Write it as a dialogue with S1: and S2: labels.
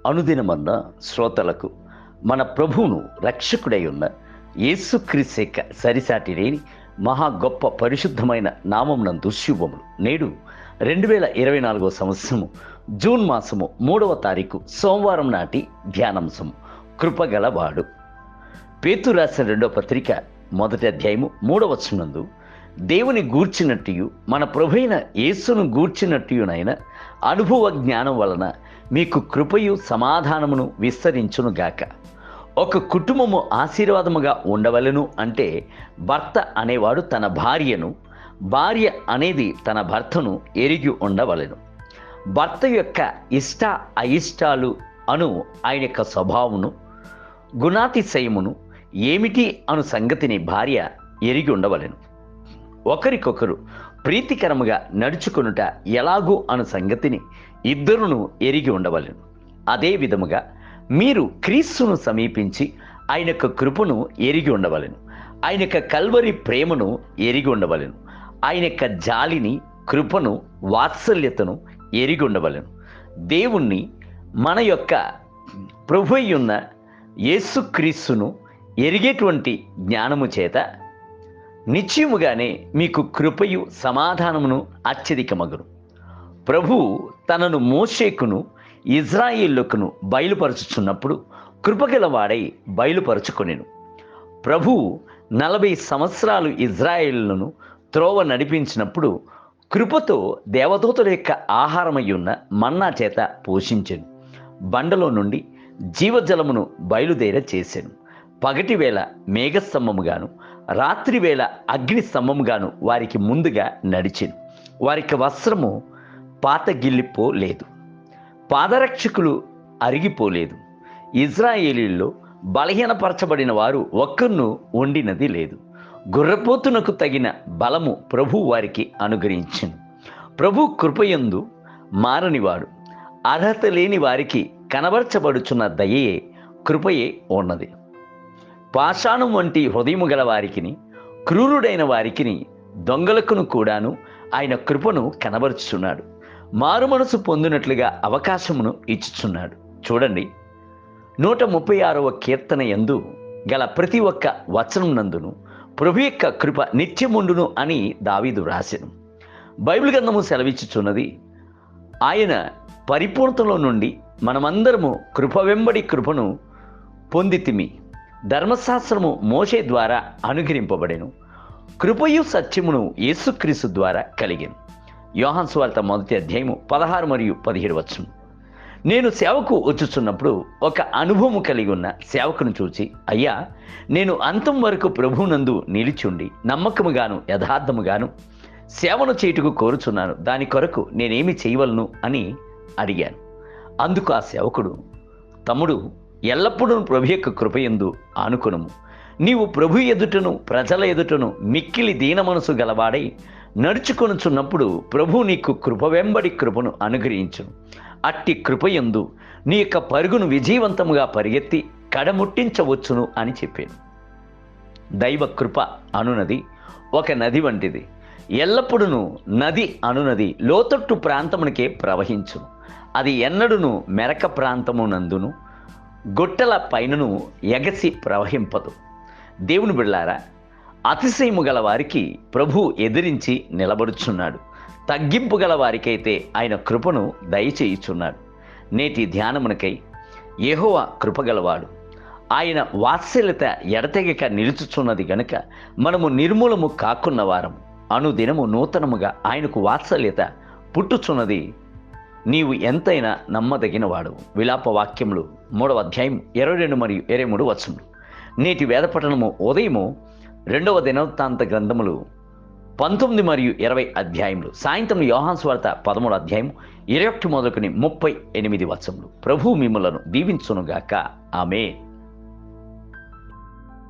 S1: అనుదినమన్న శ్రోతలకు మన ప్రభువును రక్షకుడై ఉన్న యేసుక్రీస్తు యొక్క సరిసాటి లేని మహా గొప్ప పరిశుద్ధమైన నామమునందు శుభములు. నేడు 2024 సంవత్సరము జూన్ మాసము 3వ తారీఖు సోమవారం నాటి ధ్యానాంశము కృపగలవాడు. పేతురు రాసిన 2వ పత్రిక 1వ అధ్యాయము 3వ వచనమందు దేవుని గూర్చినట్టు మన ప్రభువైన యేసును గూర్చినట్టునైన అనుభవ జ్ఞానం వలన మీకు కృపయు సమాధానమును విస్తరించునుగాక. ఒక కుటుంబము ఆశీర్వాదముగా ఉండవలెను అంటే భర్త అనేవాడు తన భార్యను, భార్య అనేది తన భర్తను ఎరిగి ఉండవలెను. భర్త యొక్క ఇష్ట అయిష్టాలు అను ఆయన యొక్క స్వభావమును, గుణాతిశయమును ఏమిటి అను సంగతిని భార్య ఎరిగి ఉండవలెను. ఒకరికొకరు ప్రీతికరముగా నడుచుకొనుట ఎలాగూ అను సంగతిని ఇద్దరును ఎరిగి ఉండవలెను. అదే విధముగా మీరు క్రీస్తును సమీపించి ఆయన యొక్క కృపను ఎరిగి ఉండవలెను. ఆయన యొక్క కల్వరి ప్రేమను ఎరిగి ఉండవలెను. ఆయన యొక్క జాలిని, కృపను, వాత్సల్యతను ఎరిగి ఉండవలెను. దేవుణ్ణి, మన యొక్క ప్రభువైయున్న యేసుక్రీస్తును ఎరిగేటువంటి జ్ఞానము చేత నిశ్చయముగానే మీకు కృపయు సమాధానమును అత్యధికమగును. ప్రభువు తనను మోషేకును ఇజ్రాయేలుకును బయలుపరచుచున్నప్పుడు కృపగలవాడై బయలుపరచుకొనెను. ప్రభువు 40 సంవత్సరాలు ఇజ్రాయేలును త్రోవ నడిపించినప్పుడు కృపతో దేవదూతల యొక్క ఆహారమయ్యున్న మన్నా చేత పోషించెను. బండలో నుండి జీవజలమును బయలుదేర చేసెను. పగటి వేళ మేఘస్తంభముగాను, రాత్రి వేళ అగ్ని స్తంభముగాను వారికి ముందుగా నడిచెను. వారికి వస్త్రము పాతగిల్లిపోలేదు, పాదరక్షకులు అరిగిపోలేదు. ఇజ్రాయేలీల్లో బలహీనపరచబడిన వారు ఒక్కరును ఉండినది లేదు. గుర్రపోతునకు తగిన బలము ప్రభు వారికి అనుగ్రహించెను. ప్రభు కృపయందు మారనివాడు. అర్హత లేని వారికి కనబరచబడుచున్న దయయే కృపయే ఉన్నది. పాషాణం వంటి హృదయము గల వారికిని, క్రూరుడైన వారికిని, దొంగలకును కూడాను ఆయన కృపను కనబరుచుచున్నాడు. మారు మనసు పొందినట్లుగా అవకాశమును ఇచ్చుచున్నాడు. చూడండి, 136వ కీర్తన యందు గల ప్రతి ఒక్క వచనం నందును ప్రభు యొక్క కృప నిత్యముండును అని దావీదు రాసెను. బైబిల్ గ్రంథము సెలవిచ్చుచున్నది, ఆయన పరిపూర్ణతలో నుండి మనమందరము కృప వెంబడి కృపను పొందితిమి. ధర్మశాస్త్రము మోషే ద్వారా అనుగ్రహింపబడెను, కృపయు సత్యమును యేసుక్రీస్తు ద్వారా కలిగెను. యోహాను సువార్త 1వ అధ్యాయము 16 మరియు 17 వచనం. నేను సేవకు వచ్చుచున్నప్పుడు ఒక అనుభవము కలిగి ఉన్న సేవకును చూచి, అయ్యా, నేను అంతం వరకు ప్రభువునందు నిలిచుండి నమ్మకముగాను యథార్థముగాను సేవను చేయుటకు కోరుచున్నాను. దాని కొరకు నేనేమి చేయవలను అని అడిగాను. అందుకు ఆ సేవకుడు, తమ్ముడు, ఎల్లప్పుడూ ప్రభు యొక్క కృపయందు ఆనుకొనుము. నీవు ప్రభు ఎదుటను ప్రజల ఎదుటను మిక్కిలి దీన మనసు గలవాడై నడుచుకొనుచున్నప్పుడు ప్రభు నీకు కృప వెంబడి కృపను అనుగ్రహించును. అట్టి కృపయందు నీ యొక్క పరుగును విజయవంతముగా పరిగెత్తి కడముట్టించవచ్చును అని చెప్పాను. దైవ కృప అనునది ఒక నది వంటిది. ఎల్లప్పుడూ నది అనునది లోతట్టు ప్రాంతమునికే ప్రవహించును. అది ఎన్నడూను మెరక ప్రాంతమునందును గొట్టల పైనను ఎగసి ప్రవహింపదు. దేవుని బిడ్డలారా, అతిశయము గల వారికి ప్రభు ఎదిరించి నిలబడుచున్నాడు. తగ్గింపు గల వారికైతే ఆయన కృపను దయచేయుచున్నాడు. నేటి ధ్యానమునకై యెహోవా కృపగలవాడు, ఆయన వాత్సల్యత ఎడతెగక నిలుచుచున్నది గనుక మనము నిర్మూలము కాకున్న వారము. అనుదినము నూతనముగా ఆయనకు వాత్సల్యత పుట్టుచున్నది. నీవు ఎంతైనా నమ్మదగిన వాడవు. విలాప వాక్యములు 3వ అధ్యాయం 22 మరియు 23 వచనములు. నేటి వేదపఠనము ఉదయము 2వ దినవృత్తాంత గ్రంథములు 19 మరియు 20 అధ్యాయములు. సాయంత్రం యోహాను సువార్త 13వ అధ్యాయం 21 మొదలుకొని 38 వచనములు. ప్రభువు మిమ్ములను దీవించునుగాక. ఆమేన్.